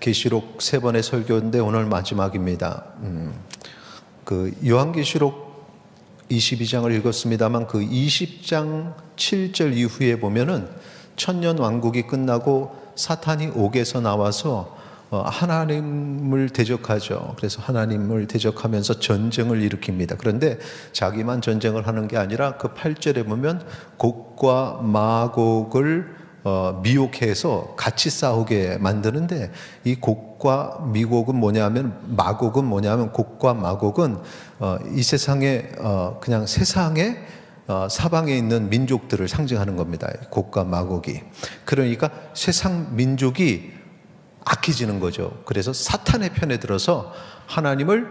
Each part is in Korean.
계시록 세 번의 설교인데 오늘 마지막입니다. 요한계시록 22장을 읽었습니다만 그 20장 7절 이후에 보면은 천년 왕국이 끝나고 사탄이 옥에서 나와서 하나님을 대적하죠. 그래서 하나님을 대적하면서 전쟁을 일으킵니다. 그런데 자기만 전쟁을 하는 게 아니라 그 8절에 보면 곡과 마곡을 미혹해서 같이 싸우게 만드는데, 이 곡과 미곡은 뭐냐면, 마곡은 뭐냐면, 곡과 마곡은 이 세상에 그냥 세상에 사방에 있는 민족들을 상징하는 겁니다. 곡과 마곡이. 그러니까 세상 민족이 악해지는 거죠. 그래서 사탄의 편에 들어서 하나님을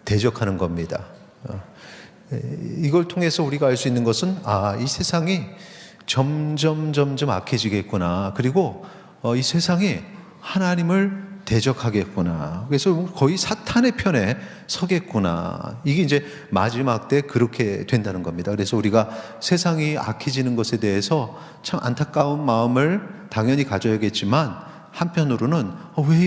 대적하는 겁니다. 이걸 통해서 우리가 알 수 있는 것은, 이 세상이 점점 악해지겠구나. 그리고 이 세상이 하나님을 대적하겠구나. 그래서 거의 사탄의 편에 서겠구나. 이게 이제 마지막 때 그렇게 된다는 겁니다. 그래서 우리가 세상이 악해지는 것에 대해서 참 안타까운 마음을 당연히 가져야겠지만, 한편으로는 왜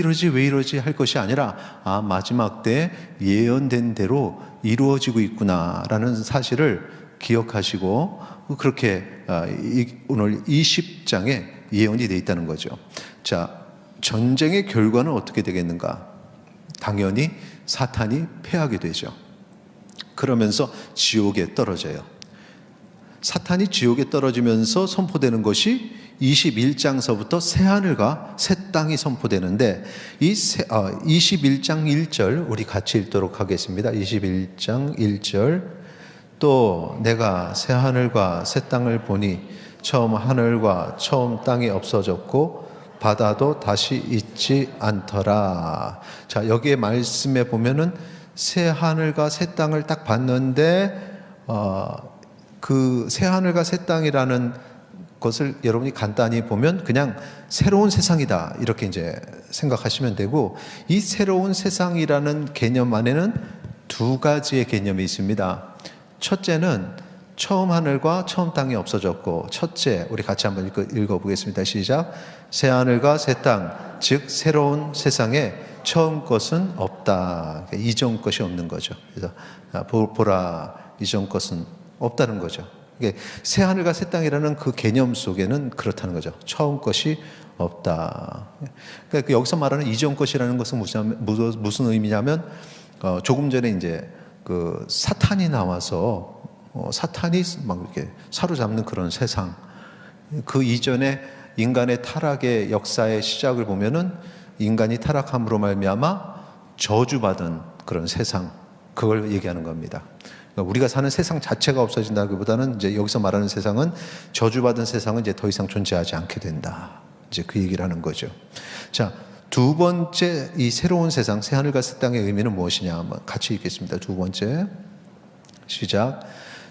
이러지 할 것이 아니라 마지막 때 예언된 대로 이루어지고 있구나라는 사실을 기억하시고, 그렇게 오늘 20장에 예언이 되어 있다는 거죠. 자, 전쟁의 결과는 어떻게 되겠는가? 당연히 사탄이 패하게 되죠. 그러면서 지옥에 떨어져요. 사탄이 지옥에 떨어지면서 선포되는 것이 21장서부터 새하늘과 새 땅이 선포되는데, 이 21장 1절 우리 같이 읽도록 하겠습니다. 21장 1절. 또 내가 새 하늘과 새 땅을 보니 처음 하늘과 처음 땅이 없어졌고 바다도 다시 있지 않더라. 자, 여기에 말씀에 보면은 새 하늘과 새 땅을 딱 봤는데, 그 새 하늘과 새 땅이라는 것을 여러분이 간단히 보면 그냥 새로운 세상이다, 이렇게 이제 생각하시면 되고, 이 새로운 세상이라는 개념 안에는 두 가지의 개념이 있습니다. 첫째는 처음 하늘과 처음 땅이 없어졌고, 첫째, 우리 같이 한번 읽어보겠습니다. 시작. 새 하늘과 새 땅, 즉 새로운 세상에 처음 것은 없다. 이전 것이 없는 거죠. 그래서 보라, 이전 것은 없다는 거죠. 새 하늘과 새 땅이라는 그 개념 속에는 그렇다는 거죠. 처음 것이 없다. 그러니까 여기서 말하는 이전 것이라는 것은 무슨 의미냐면, 조금 전에 이제 그 사탄이 나와서 사탄이 막 이렇게 사로잡는 그런 세상, 그 이전에 인간의 타락의 역사의 시작을 보면은 인간이 타락함으로 말미암아 저주받은 그런 세상, 그걸 얘기하는 겁니다. 그러니까 우리가 사는 세상 자체가 없어진다기보다는 이제 여기서 말하는 세상은, 저주받은 세상은 이제 더 이상 존재하지 않게 된다, 이제 그 얘기를 하는 거죠. 자, 두 번째, 이 새로운 세상, 새 하늘과 새 땅의 의미는 무엇이냐? 한번 같이 읽겠습니다. 두 번째, 시작.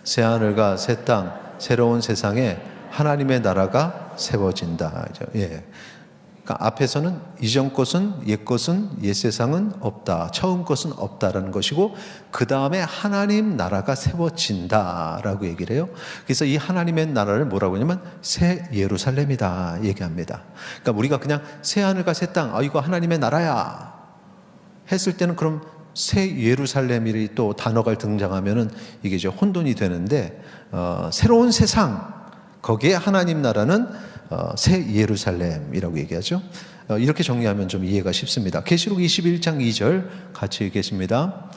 새 하늘과 새 땅, 새로운 세상에 하나님의 나라가 세워진다. 예. 그러니까 앞에서는 이전 것은, 옛 것은, 옛 세상은 없다, 처음 것은 없다라는 것이고, 그 다음에 하나님 나라가 세워진다라고 얘기를 해요. 그래서 이 하나님의 나라를 뭐라고 하냐면 새 예루살렘이다 얘기합니다. 그러니까 우리가 그냥 새 하늘과 새 땅, 이거 하나님의 나라야 했을 때는, 그럼 새 예루살렘이 또 단어가 등장하면은 이게 이제 혼돈이 되는데, 새로운 세상, 거기에 하나님 나라는 새 예루살렘이라고 얘기하죠. 이렇게 정리하면 좀 이해가 쉽습니다. 계시록 21장 2절 같이 읽겠습니다.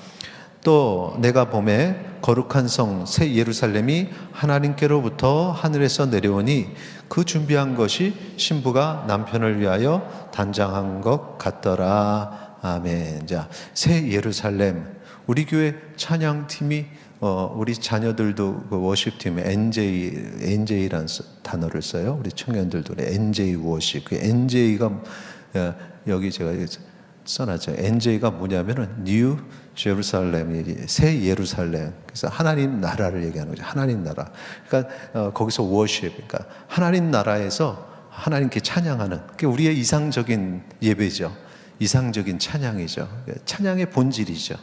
또 내가 보매 거룩한 성 새 예루살렘이 하나님께로부터 하늘에서 내려오니 그 준비한 것이 신부가 남편을 위하여 단장한 것 같더라. 아멘. 자, 새 예루살렘. 우리 교회 찬양팀이 우리 자녀들도 그 워십팀에 NJ라는 단어를 써요. 우리 청년들도 NJ 워십. 그 NJ가 여기 제가 써놨죠. NJ가 뭐냐면은 New Jerusalem, 새 예루살렘. 그래서 하나님 나라를 얘기하는 거죠. 하나님 나라. 그러니까 거기서 워십, 그러니까 하나님 나라에서 하나님께 찬양하는, 그게 우리의 이상적인 예배죠. 이상적인 찬양이죠. 찬양의 본질이죠.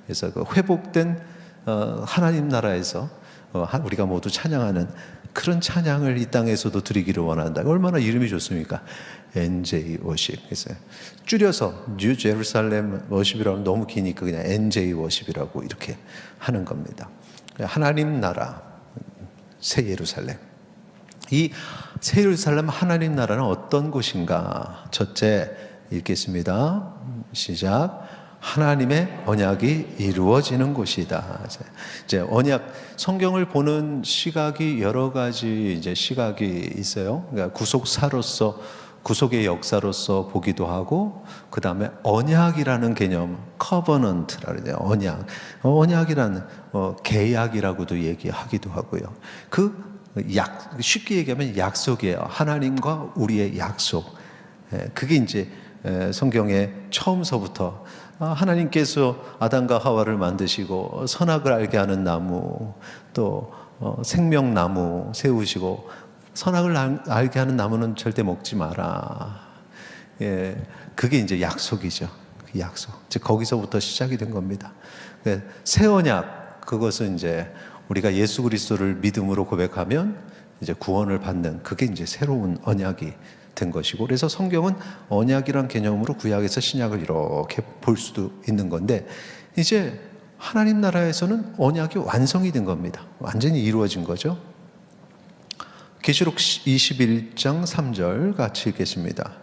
그래서 그 회복된 하나님 나라에서 우리가 모두 찬양하는 그런 찬양을 이 땅에서도 드리기를 원한다. 얼마나 이름이 좋습니까? NJ 워십. 그래서 줄여서 뉴 제루살렘 워십이라고 너무 기니까 그냥 NJ 워십이라고 이렇게 하는 겁니다. 하나님 나라, 새 예루살렘. 이 새 예루살렘 하나님 나라는 어떤 곳인가? 첫째 읽겠습니다. 시작. 하나님의 언약이 이루어지는 곳이다. 이제 언약, 성경을 보는 시각이 여러 가지 이제 시각이 있어요. 그러니까 구속사로서, 구속의 역사로서 보기도 하고, 그 다음에 언약이라는 개념, 커버넌트라 그래요. 언약. 언약이라는 계약이라고도 얘기하기도 하고요. 쉽게 얘기하면 약속이에요. 하나님과 우리의 약속. 그게 이제 성경의 처음서부터 하나님께서 아담과 하와를 만드시고 선악을 알게 하는 나무, 또 생명나무 세우시고, 선악을 알게 하는 나무는 절대 먹지 마라. 그게 이제 약속이죠. 그 약속. 즉 거기서부터 시작이 된 겁니다. 새 언약, 그것은 이제 우리가 예수 그리스도를 믿음으로 고백하면 이제 구원을 받는, 그게 이제 새로운 언약이 된 것이고, 그래서 성경은 언약이란 개념으로 구약에서 신약을 이렇게 볼 수도 있는 건데, 이제 하나님 나라에서는 언약이 완성이 된 겁니다. 완전히 이루어진 거죠. 계시록 21장 3절 같이 읽겠습니다.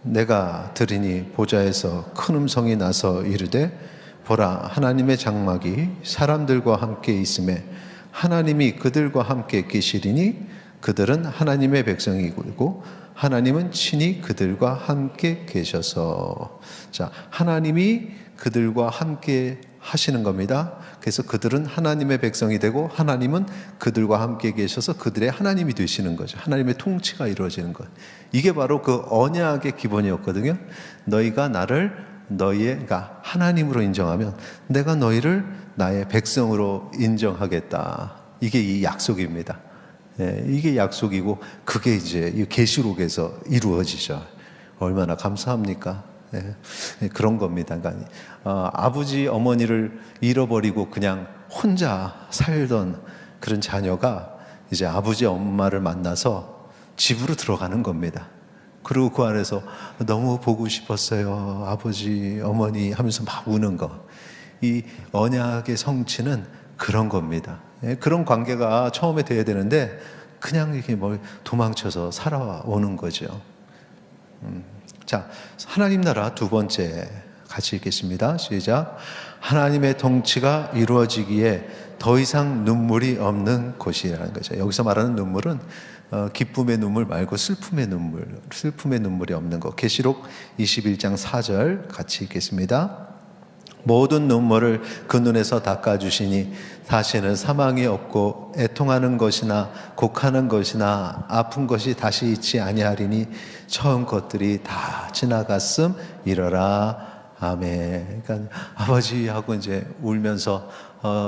내가 들으니 보좌에서 큰 음성이 나서 이르되 보라, 하나님의 장막이 사람들과 함께 있음에 하나님이 그들과 함께 계시리니 그들은 하나님의 백성이고 하나님은 친히 그들과 함께 계셔서. 자, 하나님이 그들과 함께 하시는 겁니다. 그래서 그들은 하나님의 백성이 되고 하나님은 그들과 함께 계셔서 그들의 하나님이 되시는 거죠. 하나님의 통치가 이루어지는 것. 이게 바로 그 언약의 기본이었거든요. 너희가 나를 그러니까 하나님으로 인정하면 내가 너희를 나의 백성으로 인정하겠다. 이게 이 약속입니다. 이게 약속이고, 그게 이제 이 계시록에서 이루어지죠. 얼마나 감사합니까? 그런 겁니다. 그러니까 아버지 어머니를 잃어버리고 그냥 혼자 살던 그런 자녀가 이제 아버지 엄마를 만나서 집으로 들어가는 겁니다. 그리고 그 안에서 너무 보고 싶었어요, 아버지 어머니 하면서 막 우는 거. 이 언약의 성취는 그런 겁니다. 그런 관계가 처음에 돼야 되는데 그냥 이렇게 도망쳐서 살아오는 거죠. 자, 하나님 나라 두 번째 같이 읽겠습니다. 시작. 하나님의 통치가 이루어지기에 더 이상 눈물이 없는 곳이라는 거죠. 여기서 말하는 눈물은 기쁨의 눈물 말고 슬픔의 눈물이 없는 것. 계시록 21장 4절 같이 읽겠습니다. 모든 눈물을 그 눈에서 닦아주시니 다시는 사망이 없고 애통하는 것이나 곡하는 것이나 아픈 것이 다시 있지 아니하리니 처음 것들이 다 지나갔음이러라. 아멘. 그러니까 아버지하고 이제 울면서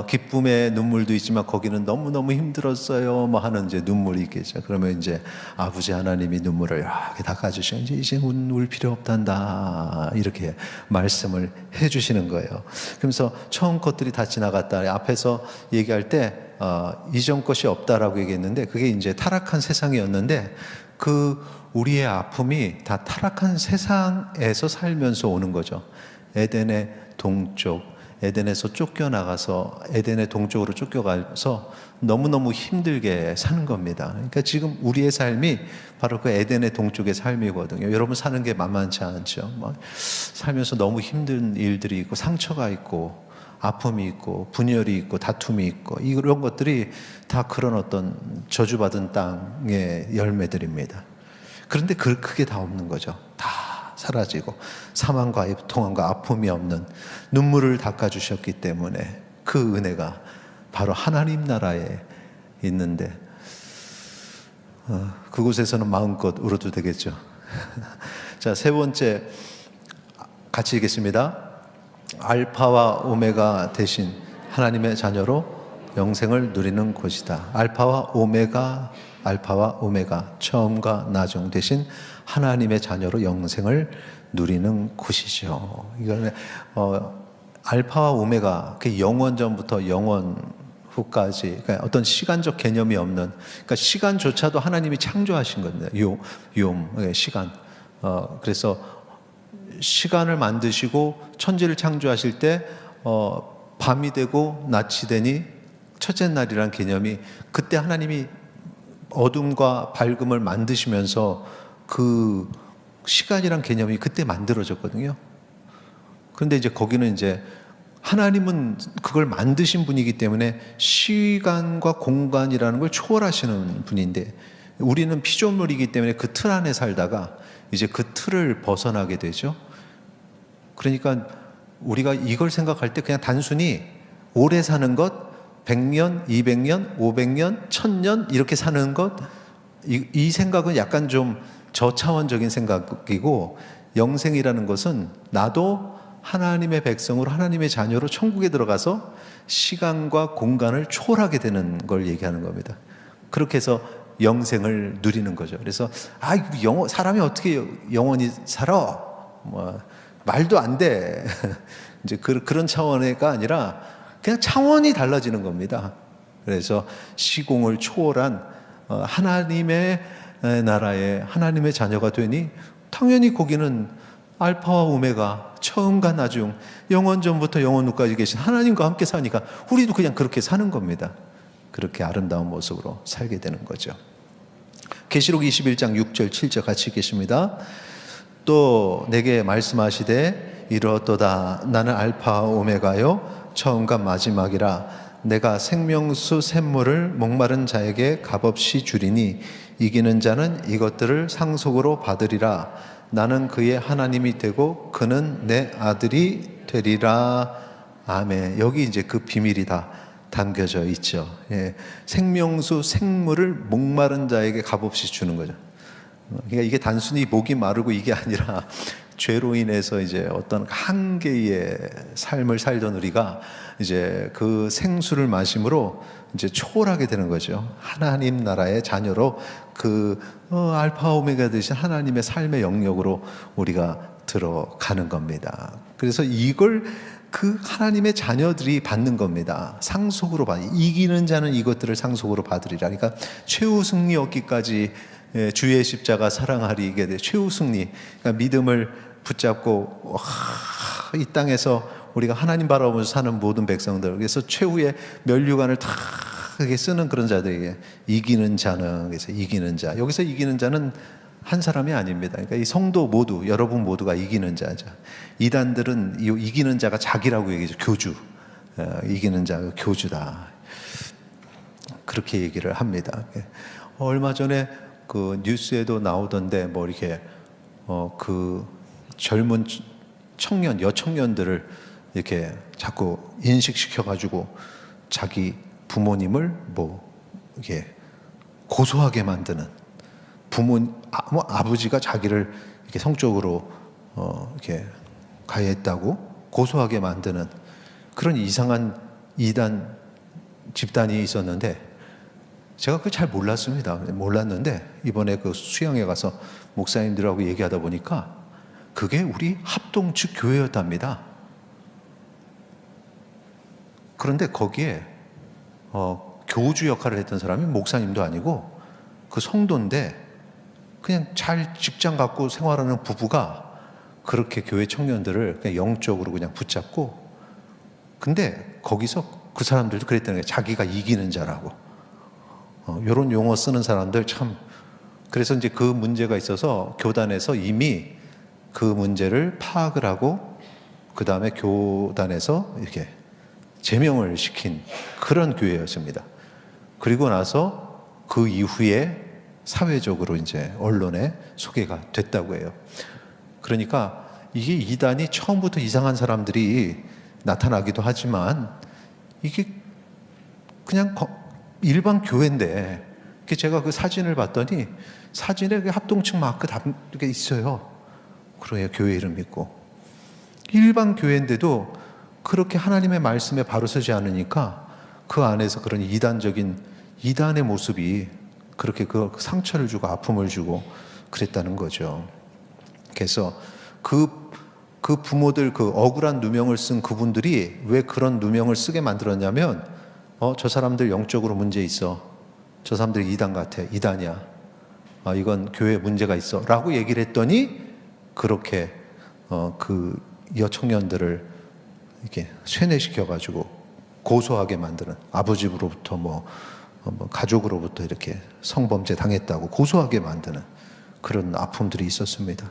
기쁨의 눈물도 있지만 거기는 너무너무 힘들었어요 하는 이제 눈물이 있겠죠. 그러면 이제 아버지 하나님이 눈물을 이렇게 닦아주시고 이제 울 필요 없단다 이렇게 말씀을 해주시는 거예요. 그러면서 처음 것들이 다 지나갔다. 앞에서 얘기할 때 이전 것이 없다라고 얘기했는데 그게 이제 타락한 세상이었는데 우리의 아픔이 다 타락한 세상에서 살면서 오는 거죠. 에덴의 동쪽, 에덴에서 쫓겨나가서 에덴의 동쪽으로 쫓겨가서 너무너무 힘들게 사는 겁니다. 그러니까 지금 우리의 삶이 바로 그 에덴의 동쪽의 삶이거든요. 여러분 사는 게 만만치 않죠. 살면서 너무 힘든 일들이 있고 상처가 있고 아픔이 있고 분열이 있고 다툼이 있고 이런 것들이 다 그런 어떤 저주받은 땅의 열매들입니다. 그런데 그게 다 없는 거죠. 다 사라지고 사망과 애통함과 아픔이 없는 눈물을 닦아주셨기 때문에 그 은혜가 바로 하나님 나라에 있는데 그곳에서는 마음껏 울어도 되겠죠. 자, 세 번째 같이 읽겠습니다. 알파와 오메가 되신 하나님의 자녀로 영생을 누리는 곳이다. 알파와 오메가 처음과 나중 되신 하나님의 자녀로 영생을 누리는 곳이죠. 이거는 알파와 오메가, 그 영원 전부터 영원 후까지, 그러니까 어떤 시간적 개념이 없는, 그러니까 시간조차도 하나님이 창조하신 겁니다. 시간. 그래서 시간을 만드시고 천지를 창조하실 때 밤이 되고 낮이 되니 첫째 날이라는 개념이, 그때 하나님이 어둠과 밝음을 만드시면서 그 시간이란 개념이 그때 만들어졌거든요. 그런데 이제 거기는 이제 하나님은 그걸 만드신 분이기 때문에 시간과 공간이라는 걸 초월하시는 분인데, 우리는 피조물이기 때문에 그 틀 안에 살다가 이제 그 틀을 벗어나게 되죠. 그러니까 우리가 이걸 생각할 때 그냥 단순히 오래 사는 것, 100년, 200년, 500년, 1000년 이렇게 사는 것, 이 생각은 약간 좀 저차원적인 생각이고, 영생이라는 것은 나도 하나님의 백성으로, 하나님의 자녀로 천국에 들어가서 시간과 공간을 초월하게 되는 걸 얘기하는 겁니다. 그렇게 해서 영생을 누리는 거죠. 그래서 사람이 어떻게 영원히 살아? 말도 안 돼. 이제 그런 차원의가 아니라 그냥 차원이 달라지는 겁니다. 그래서 시공을 초월한 하나님의 나라에 하나님의 자녀가 되니 당연히 거기는 알파와 오메가, 처음과 나중, 영원 전부터 영원 후까지 계신 하나님과 함께 사니까 우리도 그냥 그렇게 사는 겁니다. 그렇게 아름다운 모습으로 살게 되는 거죠. 계시록 21장 6절 7절 같이 읽겠습니다. 또 내게 말씀하시되 이르렀도다. 나는 알파와 오메가요 처음과 마지막이라. 내가 생명수 샘물을 목마른 자에게 값없이 주리니 이기는 자는 이것들을 상속으로 받으리라. 나는 그의 하나님이 되고 그는 내 아들이 되리라. 아멘. 여기 이제 그 비밀이 다 담겨져 있죠. 예. 생명수 생물을 목마른 자에게 값없이 주는 거죠. 그러니까 이게 단순히 목이 마르고 이게 아니라 죄로 인해서 이제 어떤 한계의 삶을 살던 우리가 이제 그 생수를 마심으로 이제 초월하게 되는 거죠. 하나님 나라의 자녀로 그 알파 오메가 되신 하나님의 삶의 영역으로 우리가 들어가는 겁니다. 그래서 이걸 그 하나님의 자녀들이 받는 겁니다. 상속으로 이기는 자는 이것들을 상속으로 받으리라. 그러니까 최후 승리 얻기까지 주의 십자가 사랑하리, 이게 돼. 최후 승리. 그러니까 믿음을 붙잡고 이 땅에서 우리가 하나님 바라보면서 사는 모든 백성들, 그래서 최후의 면류관을 다 쓰는 그런 자들에게 이기는 자는, 그래서 이기는 자, 여기서 이기는 자는 한 사람이 아닙니다. 그러니까 이 성도 모두, 여러분 모두가 이기는 자죠. 이단들은 이 이기는 자가 자기라고 얘기하죠. 교주. 이기는 자가 교주다. 그렇게 얘기를 합니다. 얼마 전에 그 뉴스에도 나오던데 뭐 이렇게 그 젊은 청년, 여청년들을 이렇게 자꾸 인식시켜가지고 자기 부모님을 뭐 이게 고소하게 만드는, 아버지가 자기를 이렇게 성적으로 이렇게 가해했다고 고소하게 만드는 그런 이상한 이단 집단이 있었는데, 제가 그걸 잘 몰랐는데 이번에 그 수양회 가서 목사님들하고 얘기하다 보니까 그게 우리 합동 측 교회였답니다. 그런데 거기에 교주 역할을 했던 사람이 목사님도 아니고 그 성도인데, 그냥 잘 직장 갖고 생활하는 부부가 그렇게 교회 청년들을 그냥 영적으로 그냥 붙잡고, 근데 거기서 그 사람들도 그랬다는 거예요. 자기가 이기는 자라고. 이런 용어 쓰는 사람들 참. 그래서 이제 그 문제가 있어서 교단에서 이미 그 문제를 파악을 하고 그 다음에 교단에서 이렇게 제명을 시킨 그런 교회였습니다. 그리고 나서 그 이후에 사회적으로 이제 언론에 소개가 됐다고 해요. 그러니까 이게 이단이 처음부터 이상한 사람들이 나타나기도 하지만 이게 그냥 일반 교회인데, 제가 그 사진을 봤더니 사진에 그 합동층 마크 다 이렇게 있어요. 그래요. 교회 이름 있고. 일반 교회인데도 그렇게 하나님의 말씀에 바로 서지 않으니까 그 안에서 그런 이단의 모습이 그렇게 그 상처를 주고 아픔을 주고 그랬다는 거죠. 그래서 그 부모들, 그 억울한 누명을 쓴 그분들이 왜 그런 누명을 쓰게 만들었냐면 저 사람들 영적으로 문제 있어. 저 사람들 이단 같아. 이단이야. 이건 교회에 문제가 있어. 라고 얘기를 했더니 그렇게 그 여청년들을 이렇게 쇠뇌시켜가지고 고소하게 만드는, 아버지로부터 뭐 가족으로부터 이렇게 성범죄 당했다고 고소하게 만드는 그런 아픔들이 있었습니다.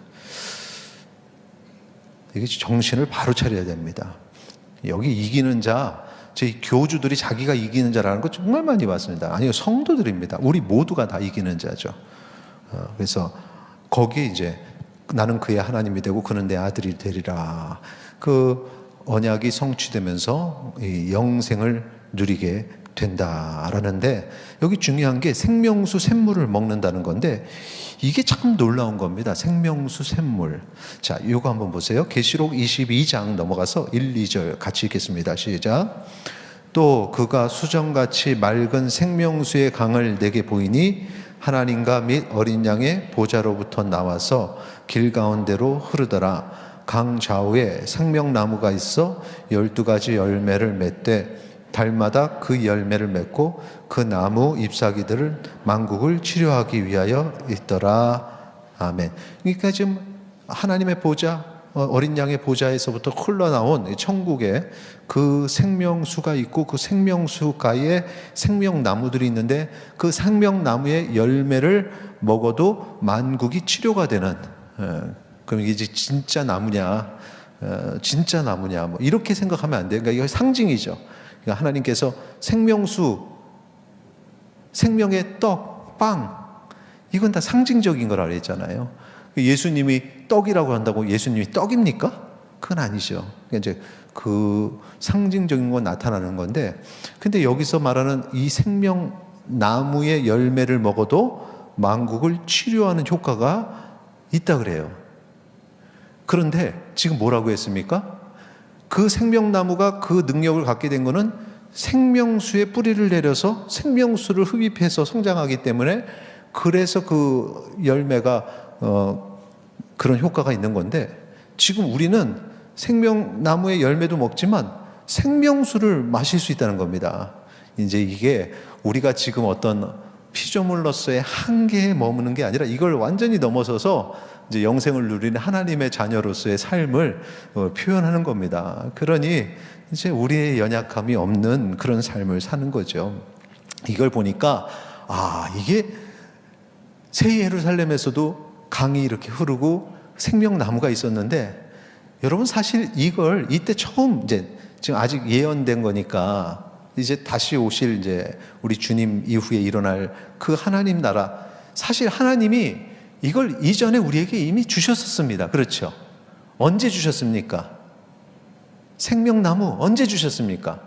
이게 정신을 바로 차려야 됩니다. 여기 이기는 자, 저희 교주들이 자기가 이기는 자라는 거 정말 많이 봤습니다. 아니요, 성도들입니다. 우리 모두가 다 이기는 자죠. 그래서 거기에 이제 나는 그의 하나님이 되고 그는 내 아들이 되리라. 그 언약이 성취되면서 이 영생을 누리게 된다라는데, 여기 중요한 게 생명수 샘물을 먹는다는 건데 이게 참 놀라운 겁니다. 생명수 샘물. 자, 이거 한번 보세요. 계시록 22장 넘어가서 1, 2절 같이 읽겠습니다. 시작. 또 그가 수정같이 맑은 생명수의 강을 내게 보이니 하나님과 및 어린 양의 보좌로부터 나와서 길 가운데로 흐르더라. 강 좌우에 생명나무가 있어 12가지 열매를 맺되 달마다 그 열매를 맺고 그 나무 잎사귀들을 만국을 치료하기 위하여 있더라. 아멘. 그러니까 지금 하나님의 보좌, 어린 양의 보좌에서부터 흘러나온 천국에 그 생명수가 있고 그 생명수 가에 생명나무들이 있는데 그 생명나무의 열매를 먹어도 만국이 치료가 되는, 그럼 이게 진짜 나무냐, 진짜 나무냐, 뭐 이렇게 생각하면 안 돼요. 그러니까 이거 상징이죠. 그러니까 하나님께서 생명수, 생명의 떡, 빵, 이건 다 상징적인 거라고 했잖아요. 예수님이 떡이라고 한다고 예수님이 떡입니까? 그건 아니죠. 그러니까 이제 그 상징적인 건 나타나는 건데, 근데 여기서 말하는 이 생명나무의 열매를 먹어도 만국을 치료하는 효과가 있다 그래요. 그런데 지금 뭐라고 했습니까? 그 생명나무가 그 능력을 갖게 된 거는 생명수에 뿌리를 내려서 생명수를 흡입해서 성장하기 때문에, 그래서 그 열매가 그런 효과가 있는 건데, 지금 우리는 생명나무의 열매도 먹지만 생명수를 마실 수 있다는 겁니다. 이제 이게 우리가 지금 어떤 피조물로서의 한계에 머무는 게 아니라 이걸 완전히 넘어서서 이제 영생을 누리는 하나님의 자녀로서의 삶을 표현하는 겁니다. 그러니 이제 우리의 연약함이 없는 그런 삶을 사는 거죠. 이걸 보니까 이게 새 예루살렘에서도 강이 이렇게 흐르고 생명나무가 있었는데, 여러분 사실 이걸 이때 처음, 이제 지금 아직 예언된 거니까 이제 다시 오실 이제 우리 주님 이후에 일어날 그 하나님 나라, 사실 하나님이 이걸 이전에 우리에게 이미 주셨었습니다. 그렇죠? 언제 주셨습니까? 생명나무 언제 주셨습니까?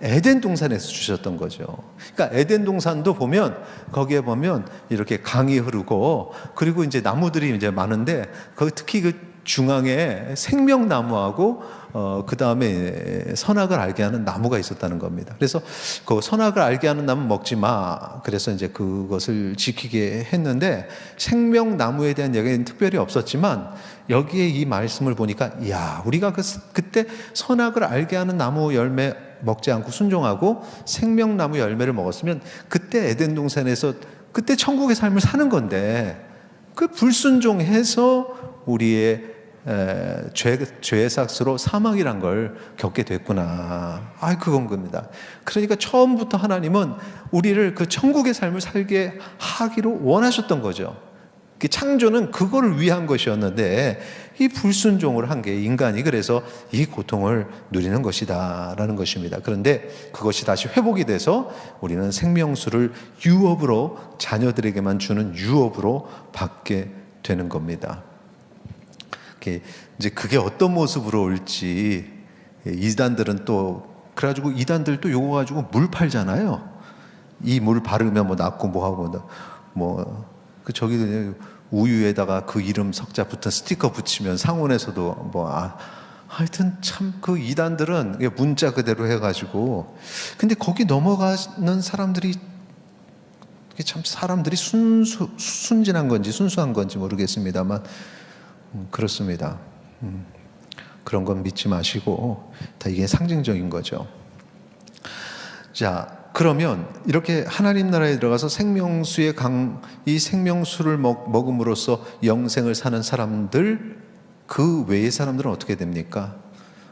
에덴 동산에서 주셨던 거죠. 그러니까 에덴 동산도 보면, 거기에 보면 이렇게 강이 흐르고, 그리고 이제 나무들이 이제 많은데, 거기 특히 그 중앙에 생명나무하고 그 다음에 선악을 알게 하는 나무가 있었다는 겁니다. 그래서 그 선악을 알게 하는 나무 먹지 마. 그래서 이제 그것을 지키게 했는데, 생명나무에 대한 얘기는 특별히 없었지만 여기에 이 말씀을 보니까, 우리가 그때 선악을 알게 하는 나무 열매 먹지 않고 순종하고 생명나무 열매를 먹었으면 그때 에덴 동산에서 그때 천국의 삶을 사는 건데, 그 불순종해서 우리의 죄의 삭스로 사망이란 걸 겪게 됐구나. 그건 겁니다. 그러니까 처음부터 하나님은 우리를 그 천국의 삶을 살게 하기로 원하셨던 거죠. 창조는 그거를 위한 것이었는데, 이 불순종을 한 게 인간이 그래서 이 고통을 누리는 것이다 라는 것입니다. 그런데 그것이 다시 회복이 돼서 우리는 생명수를 유업으로, 자녀들에게만 주는 유업으로 받게 되는 겁니다. 이제 그게 어떤 모습으로 올지, 이단들은 또 그래가지고 이단들도 요거 가지고 물 팔잖아요. 이 물 바르면 뭐 낫고 뭐 하고 그 저기도 우유에다가 그 이름 석자 붙은 스티커 붙이면 상온에서도 하여튼 참 그 이단들은 문자 그대로 해가지고, 근데 거기 넘어가는 사람들이 참 사람들이 순진한 건지 순수한 건지 모르겠습니다만 그렇습니다. 그런 건 믿지 마시고 다 이게 상징적인 거죠. 자, 그러면 이렇게 하나님 나라에 들어가서 생명수의 이 생명수를 먹음으로써 영생을 사는 사람들, 그 외의 사람들은 어떻게 됩니까?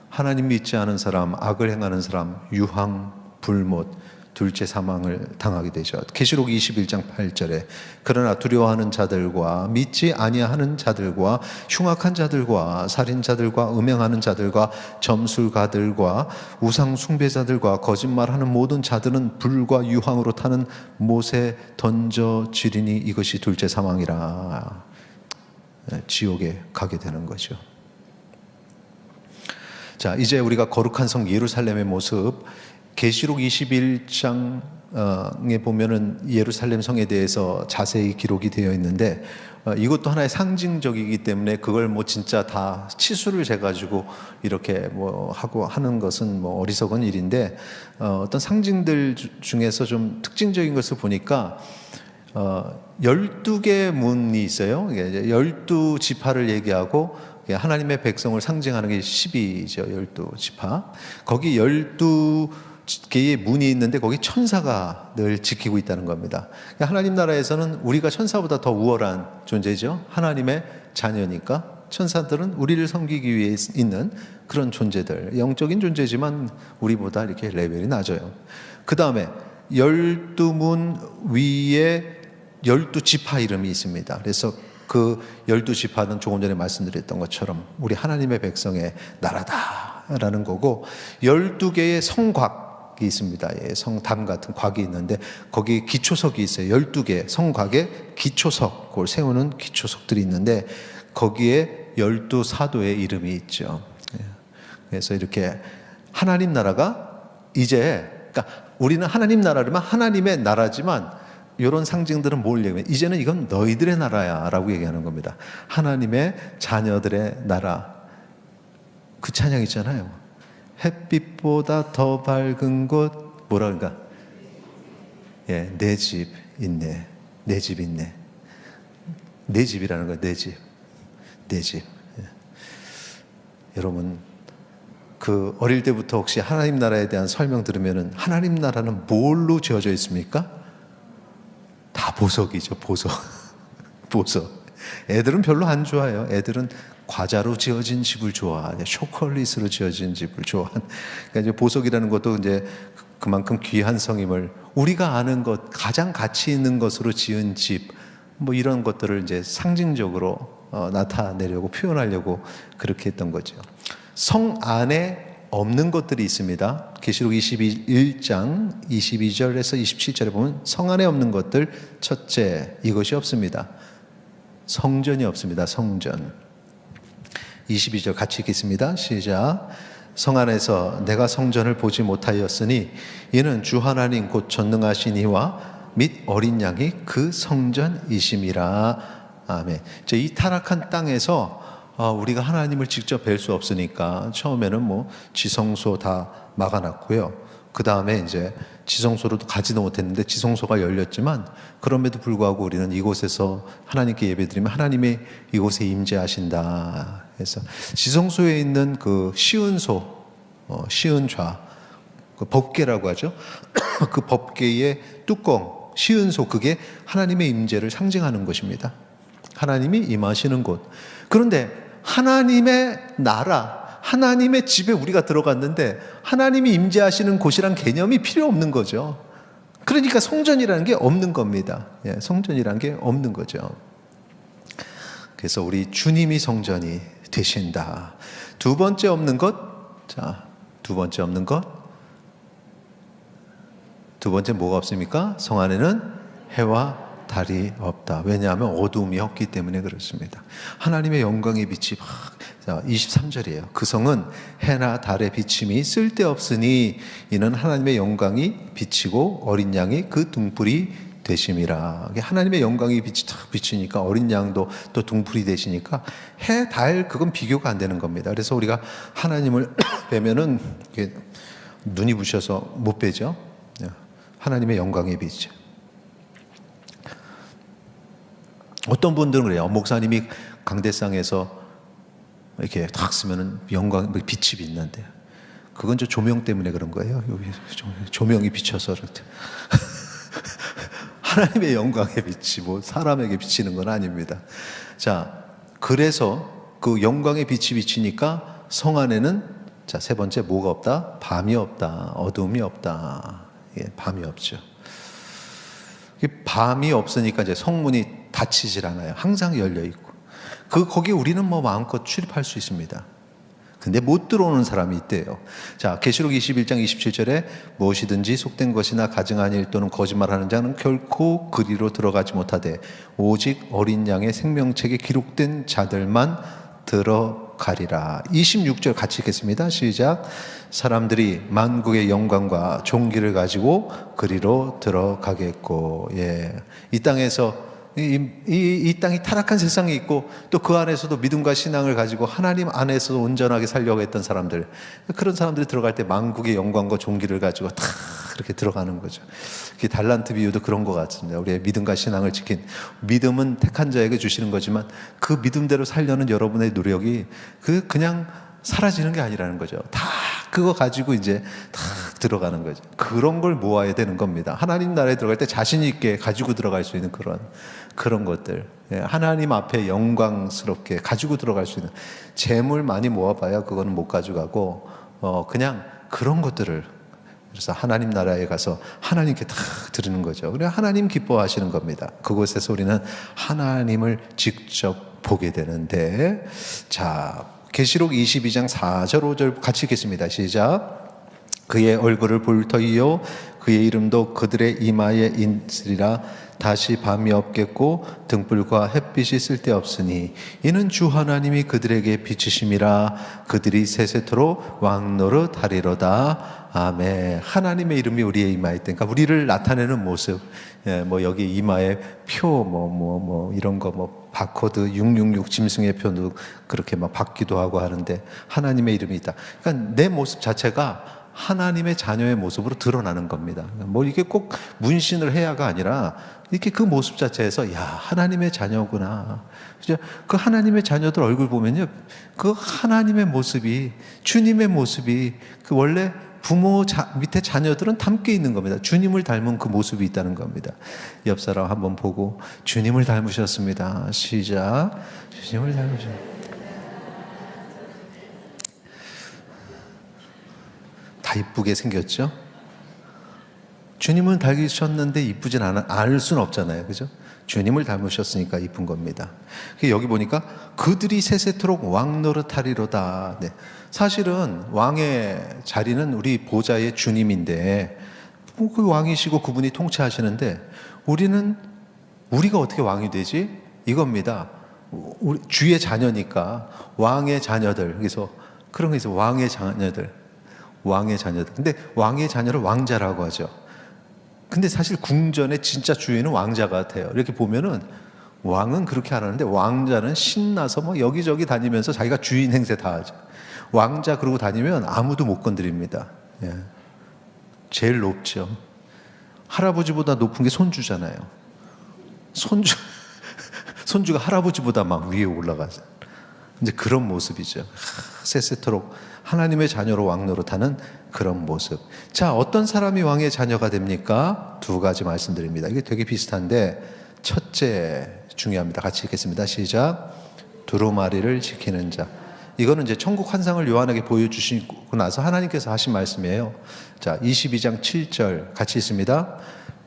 하나님 믿지 않은 사람, 악을 행하는 사람, 유황, 불못, 둘째 사망을 당하게 되죠. 계시록 21장 8절에 그러나 두려워하는 자들과 믿지 아니하는 자들과 흉악한 자들과 살인자들과 음행하는 자들과 점술가들과 우상 숭배자들과 거짓말하는 모든 자들은 불과 유황으로 타는 못에 던져지리니 이것이 둘째 사망이라. 지옥에 가게 되는 거죠. 자, 이제 우리가 거룩한 성 예루살렘의 모습, 계시록 21장에 보면은 예루살렘 성에 대해서 자세히 기록이 되어 있는데, 이것도 하나의 상징적이기 때문에 그걸 뭐 진짜 다 치수를 재가지고 이렇게 뭐 하고 하는 것은 뭐 어리석은 일인데, 어떤 상징들 중에서 좀 특징적인 것을 보니까 12개의 문이 있어요. 12지파를 얘기하고 하나님의 백성을 상징하는 게 12죠. 12지파. 거기 12개의 문이 있는데 거기 천사가 늘 지키고 있다는 겁니다. 하나님 나라에서는 우리가 천사보다 더 우월한 존재죠. 하나님의 자녀니까 천사들은 우리를 섬기기 위해 있는 그런 존재들, 영적인 존재지만 우리보다 이렇게 레벨이 낮아요. 그 다음에 12문 위에 12지파 이름이 있습니다. 그래서 그 12지파는 조금 전에 말씀드렸던 것처럼 우리 하나님의 백성의 나라다라는 거고, 12개의 성곽이 있습니다. 예, 성담 같은 곽이 있는데 거기 기초석이 있어요. 12개 성곽에 기초석, 그걸 세우는 기초석들이 있는데 거기에 12사도의 이름이 있죠. 예, 그래서 이렇게 하나님 나라가 이제, 그러니까 우리는 하나님 나라지만 하나님의 나라지만 이런 상징들은 뭘 얘기하면 이제는 이건 너희들의 나라야 라고 얘기하는 겁니다. 하나님의 자녀들의 나라. 그 찬양 있잖아요. 햇빛보다 더 밝은 곳, 뭐라 그럴까? 예, 내 집 있네. 내 집 있네. 내 집이라는 거야. 내 집. 내 집. 예. 여러분, 그 어릴 때부터 혹시 하나님 나라에 대한 설명 들으면은 하나님 나라는 뭘로 지어져 있습니까? 다 보석이죠. 보석. 보석. 애들은 별로 안 좋아해요. 애들은 과자로 지어진 집을 좋아하냐, 초콜릿으로 지어진 집을 좋아하는. 그러니까 이제 보석이라는 것도 이제 그만큼 귀한 성임을, 우리가 아는 것, 가장 가치 있는 것으로 지은 집, 뭐 이런 것들을 이제 상징적으로 나타내려고, 표현하려고 그렇게 했던 거죠. 성 안에 없는 것들이 있습니다. 계시록 21장 22절에서 27절에 보면 성 안에 없는 것들, 첫째, 이것이 없습니다. 성전이 없습니다. 성전. 22절 같이 읽겠습니다. 시작. 성 안에서 내가 성전을 보지 못하였으니 이는 주 하나님 곧 전능하신 이와 및 어린 양이 그 성전이심이라. 아멘. 이 타락한 땅에서 우리가 하나님을 직접 뵐 수 없으니까 처음에는 뭐 지성소 다 막아놨고요. 그 다음에 이제 지성소로도 가지도 못했는데 지성소가 열렸지만 그럼에도 불구하고 우리는 이곳에서 하나님께 예배드리면 하나님이 이곳에 임재하신다. 그래서 지성소에 있는 그 시은소, 시은좌, 그 법궤라고 하죠. 그 법궤의 뚜껑, 시은소, 그게 하나님의 임재를 상징하는 것입니다. 하나님이 임하시는 곳. 그런데 하나님의 나라, 하나님의 집에 우리가 들어갔는데 하나님이 임재하시는 곳이란 개념이 필요 없는 거죠. 그러니까 성전이라는 게 없는 겁니다. 예, 성전이라는 게 없는 거죠. 그래서 우리 주님이 성전이 되신다. 두 번째 없는 것, 자, 두 번째 없는 것. 두 번째 뭐가 없습니까? 성 안에는 해와 달이 없다. 왜냐하면 어두움이 없기 때문에 그렇습니다. 하나님의 영광의 빛이 막, 23절이에요. 그 성은 해나 달의 비침이 쓸데없으니 이는 하나님의 영광이 비치고 어린 양이 그 등불이 되심이라. 하나님의 영광이 빛이 탁 비치니까 어린 양도 또 등불이 되시니까 해, 달 그건 비교가 안 되는 겁니다. 그래서 우리가 하나님을 뵈면은 눈이 부셔서 못 뵈죠. 하나님의 영광의 빛. 어떤 분들은 그래요. 목사님이 강대상에서 이렇게 탁 쓰면은 영광, 빛이 빛난대요. 그건 저 조명 때문에 그런 거예요. 여기 조명이 비쳐서 그렇대. 하나님의 영광의 빛이 뭐 사람에게 비치는 건 아닙니다. 자, 그래서 그 영광의 빛이 비치니까 성 안에는, 자, 세 번째, 뭐가 없다? 밤이 없다. 어둠이 없다. 예, 밤이 없죠. 밤이 없으니까 이제 성문이 닫히질 않아요. 항상 열려 있고. 거기 우리는 뭐 마음껏 출입할 수 있습니다. 근데 못 들어오는 사람이 있대요. 자, 계시록 21장 27절에 무엇이든지 속된 것이나 가증한 일 또는 거짓말하는 자는 결코 그리로 들어가지 못하되 오직 어린 양의 생명책에 기록된 자들만 들어가리라. 26절 같이 읽겠습니다. 시작. 사람들이 만국의 영광과 존귀를 가지고 그리로 들어가겠고. 예, 이 땅에서 이 땅이 타락한 세상이 있고 또 그 안에서도 믿음과 신앙을 가지고 하나님 안에서 온전하게 살려고 했던 사람들, 그런 사람들이 들어갈 때 만국의 영광과 존귀를 가지고 다 그렇게 들어가는 거죠. 달란트 비유도 그런 것 같습니다. 우리의 믿음과 신앙을 지킨, 믿음은 택한 자에게 주시는 거지만 그 믿음대로 살려는 여러분의 노력이 그냥 사라지는 게 아니라는 거죠. 다 그거 가지고 이제 다 들어가는 거죠. 그런 걸 모아야 되는 겁니다. 하나님 나라에 들어갈 때 자신 있게 가지고 들어갈 수 있는 그런 것들, 하나님 앞에 영광스럽게 가지고 들어갈 수 있는, 재물 많이 모아봐야 그거는 못 가져가고 그냥 그런 것들을, 그래서 하나님 나라에 가서 하나님께 다 드리는 거죠. 그래 하나님 기뻐하시는 겁니다. 그곳에서 우리는 하나님을 직접 보게 되는데, 자, 계시록 22장 4절 5절 같이 읽겠습니다. 시작. 그의 얼굴을 볼 터이요 그의 이름도 그들의 이마에 있으리라. 다시 밤이 없겠고 등불과 햇빛이 쓸데없으니 이는 주 하나님이 그들에게 비치심이라. 그들이 세세토록 왕노릇하리로다. 아멘. 하나님의 이름이 우리의 이마에 있다니까 우리를 나타내는 모습, 뭐 여기 이마에 표 뭐 이런 거 뭐 바코드 666 짐승의 표도 그렇게 막 받기도 하고 하는데 하나님의 이름이 있다. 그러니까 내 모습 자체가 하나님의 자녀의 모습으로 드러나는 겁니다. 뭐 이게 꼭 문신을 해야가 아니라 이렇게 그 모습 자체에서 야, 하나님의 자녀구나. 그 하나님의 자녀들 얼굴 보면요, 그 하나님의 모습이, 주님의 모습이, 그 원래 부모 밑에 자녀들은 담게 있는 겁니다. 주님을 닮은 그 모습이 있다는 겁니다. 옆 사람 한번 보고 주님을 닮으셨습니다. 시작. 주님을 닮으셨습니다. 다 이쁘게 생겼죠? 주님은 닮으셨는데 이쁘진 않을 수는 없잖아요. 그죠? 주님을 닮으셨으니까 이쁜 겁니다. 여기 보니까 그들이 세세토록 왕노릇하리로다. 네. 사실은 왕의 자리는 우리 보좌의 주님인데 그 왕이시고 그분이 통치하시는데 우리가 어떻게 왕이 되지? 이겁니다. 우리 주의 자녀니까 왕의 자녀들. 그래서 그런 게 있어요. 왕의 자녀들. 근데 왕의 자녀를 왕자라고 하죠. 근데 사실 궁전의 진짜 주인은 왕자 같아요. 이렇게 보면은 왕은 그렇게 안 하는데 왕자는 신나서 뭐 여기저기 다니면서 자기가 주인 행세 다 하죠. 왕자 그러고 다니면 아무도 못 건드립니다. 예. 제일 높죠. 할아버지보다 높은 게 손주잖아요. 손주가 할아버지보다 막 위에 올라가죠. 이제 그런 모습이죠. 세세토록 하나님의 자녀로 왕노릇하는 그런 모습. 자, 어떤 사람이 왕의 자녀가 됩니까? 두 가지 말씀드립니다. 이게 되게 비슷한데 첫째 중요합니다. 같이 읽겠습니다. 시작. 두루마리를 지키는 자. 이거는 이제 천국 환상을 요한에게 보여주시고 나서 하나님께서 하신 말씀이에요. 자, 22장 7절 같이 있습니다.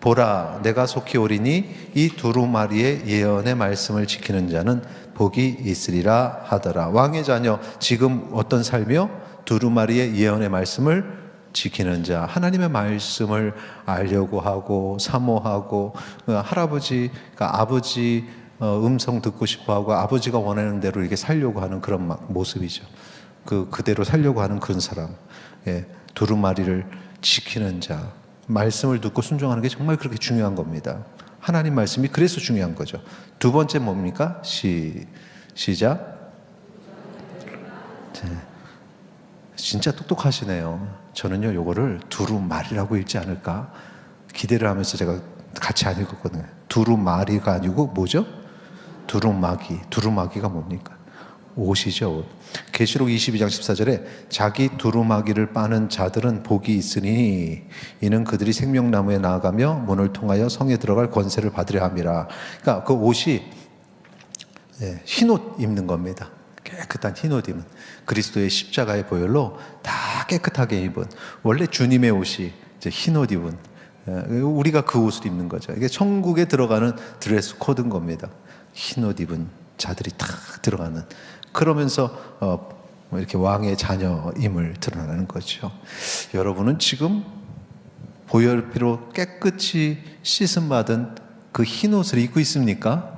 보라, 내가 속히 오리니 이 두루마리의 예언의 말씀을 지키는 자는 복이 있으리라 하더라. 왕의 자녀, 지금 어떤 삶이요? 두루마리의 예언의 말씀을 지키는 자. 하나님의 말씀을 알려고 하고 사모하고 할아버지가 아버지 음성 듣고 싶어하고 아버지가 원하는 대로 이렇게 살려고 하는 그런 모습이죠. 그대로 살려고 하는 그런 사람. 예, 두루마리를 지키는 자. 말씀을 듣고 순종하는 게 정말 그렇게 중요한 겁니다. 하나님 말씀이 그래서 중요한 거죠. 두 번째 뭡니까? 시작. 진짜 똑똑하시네요. 저는요, 요거를 두루마리라고 읽지 않을까 기대를 하면서 제가 같이 안 읽었거든요. 두루마리가 아니고 뭐죠? 두루마기. 두루마기가 뭡니까? 옷이죠, 옷. 계시록 22장 14절에 자기 두루마기를 빠는 자들은 복이 있으니 이는 그들이 생명나무에 나아가며 문을 통하여 성에 들어갈 권세를 받으려 함이라. 그러니까 그 옷이 흰옷 입는 겁니다. 깨끗한 흰옷 입은 그리스도의 십자가의 보혈로 다 깨끗하게 입은, 원래 주님의 옷이 이제 흰옷 입은, 우리가 그 옷을 입는 거죠. 이게 천국에 들어가는 드레스 코드인 겁니다. 흰옷 입은 자들이 다 들어가는, 그러면서 이렇게 왕의 자녀임을 드러나는 거죠. 여러분은 지금 보혈피로 깨끗이 씻음 받은 그 흰옷을 입고 있습니까?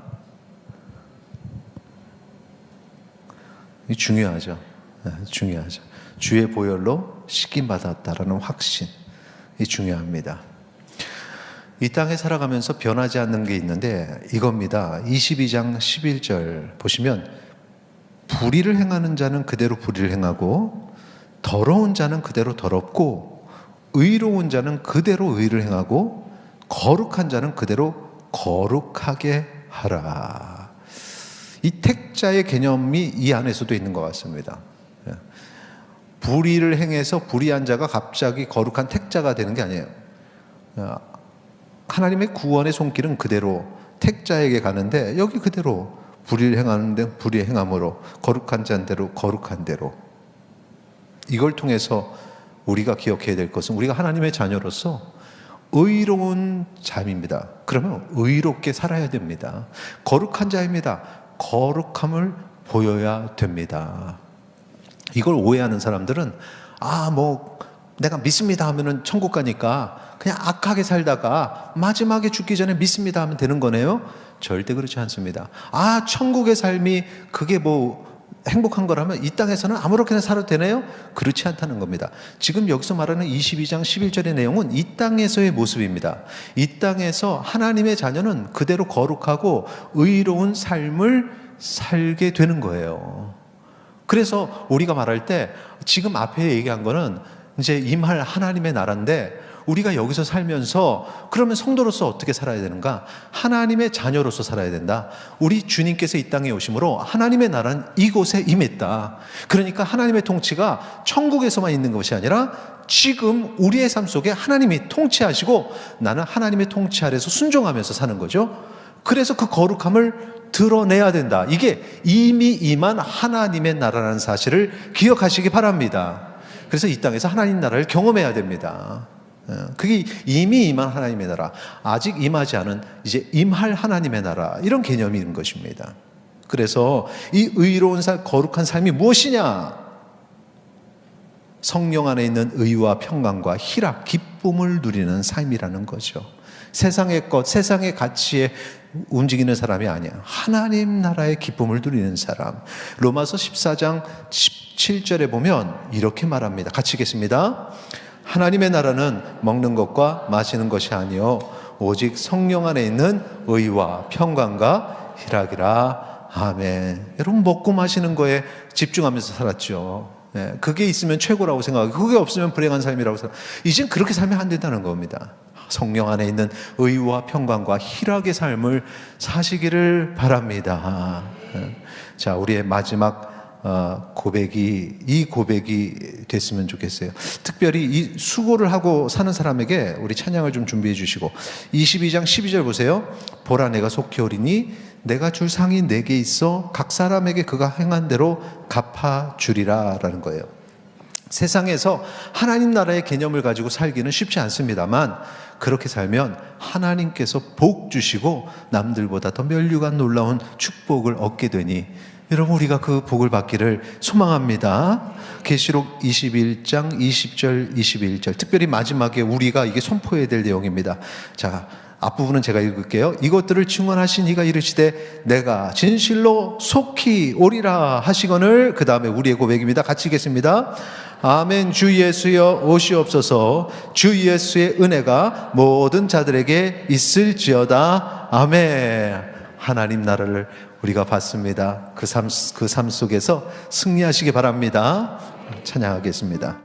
중요하죠. 중요하죠. 주의 보혈로 씻김 받았다라는 확신이 중요합니다. 이 땅에 살아가면서 변하지 않는 게 있는데 이겁니다. 22장 11절 보시면 불의를 행하는 자는 그대로 불의를 행하고 더러운 자는 그대로 더럽고 의로운 자는 그대로 의를 행하고 거룩한 자는 그대로 거룩하게 하라. 이 택자의 개념이 이 안에서도 있는 것 같습니다. 불의를 행해서 불의한 자가 갑자기 거룩한 택자가 되는 게 아니에요. 하나님의 구원의 손길은 그대로 택자에게 가는데 여기 그대로 불의를 행하는데 불의의 행함으로, 거룩한 자대로 거룩한 대로. 이걸 통해서 우리가 기억해야 될 것은 우리가 하나님의 자녀로서 의로운 자입니다. 그러면 의롭게 살아야 됩니다. 거룩한 자입니다. 거룩함을 보여야 됩니다. 이걸 오해하는 사람들은 내가 믿습니다 하면은 천국 가니까 그냥 악하게 살다가 마지막에 죽기 전에 믿습니다 하면 되는 거네요? 절대 그렇지 않습니다. 천국의 삶이 그게 행복한 거라면 이 땅에서는 아무렇게나 살아도 되나요? 그렇지 않다는 겁니다. 지금 여기서 말하는 22장 11절의 내용은 이 땅에서의 모습입니다. 이 땅에서 하나님의 자녀는 그대로 거룩하고 의로운 삶을 살게 되는 거예요. 그래서 우리가 말할 때 지금 앞에 얘기한 거는 이제 임할 하나님의 나라인데 우리가 여기서 살면서 그러면 성도로서 어떻게 살아야 되는가? 하나님의 자녀로서 살아야 된다. 우리 주님께서 이 땅에 오심으로 하나님의 나라는 이곳에 임했다. 그러니까 하나님의 통치가 천국에서만 있는 것이 아니라 지금 우리의 삶 속에 하나님이 통치하시고 나는 하나님의 통치 아래서 순종하면서 사는 거죠. 그래서 그 거룩함을 드러내야 된다. 이게 이미 임한 하나님의 나라라는 사실을 기억하시기 바랍니다. 그래서 이 땅에서 하나님 나라를 경험해야 됩니다. 그게 이미 임한 하나님의 나라, 아직 임하지 않은 이제 임할 하나님의 나라, 이런 개념인 것입니다. 그래서 이 의로운 삶, 거룩한 삶이 무엇이냐? 성령 안에 있는 의와 평강과 희락, 기쁨을 누리는 삶이라는 거죠. 세상의 것, 세상의 가치에 움직이는 사람이 아니야. 하나님 나라의 기쁨을 누리는 사람. 로마서 14장 17절에 보면 이렇게 말합니다. 같이 읽겠습니다. 하나님의 나라는 먹는 것과 마시는 것이 아니요 오직 성령 안에 있는 의와 평강과 희락이라. 아멘. 여러분, 먹고 마시는 거에 집중하면서 살았죠. 그게 있으면 최고라고 생각하고 그게 없으면 불행한 삶이라고 생각하고, 이젠 그렇게 살면 안 된다는 겁니다. 성령 안에 있는 의와 평강과 희락의 삶을 사시기를 바랍니다. 자, 우리의 마지막 이 고백이 됐으면 좋겠어요. 특별히 이 수고를 하고 사는 사람에게 우리 찬양을 좀 준비해 주시고, 22장 12절 보세요. 보라, 내가 속히 오리니 내가 줄 상이 내게 있어 각 사람에게 그가 행한 대로 갚아주리라 라는 거예요. 세상에서 하나님 나라의 개념을 가지고 살기는 쉽지 않습니다만 그렇게 살면 하나님께서 복 주시고 남들보다 더 면류관 놀라운 축복을 얻게 되니 여러분, 우리가 그 복을 받기를 소망합니다. 계시록 21장 20절 21절, 특별히 마지막에 우리가 이게 선포해야 될 내용입니다. 자, 앞부분은 제가 읽을게요. 이것들을 증언하신 이가 이르시되 내가 진실로 속히 오리라 하시거늘. 그 다음에 우리의 고백입니다. 같이 읽겠습니다. 아멘. 주 예수여 오시옵소서. 주 예수의 은혜가 모든 자들에게 있을지어다. 아멘. 하나님 나라를 우리가 받습니다. 그 삶 속에서 승리하시기 바랍니다. 찬양하겠습니다.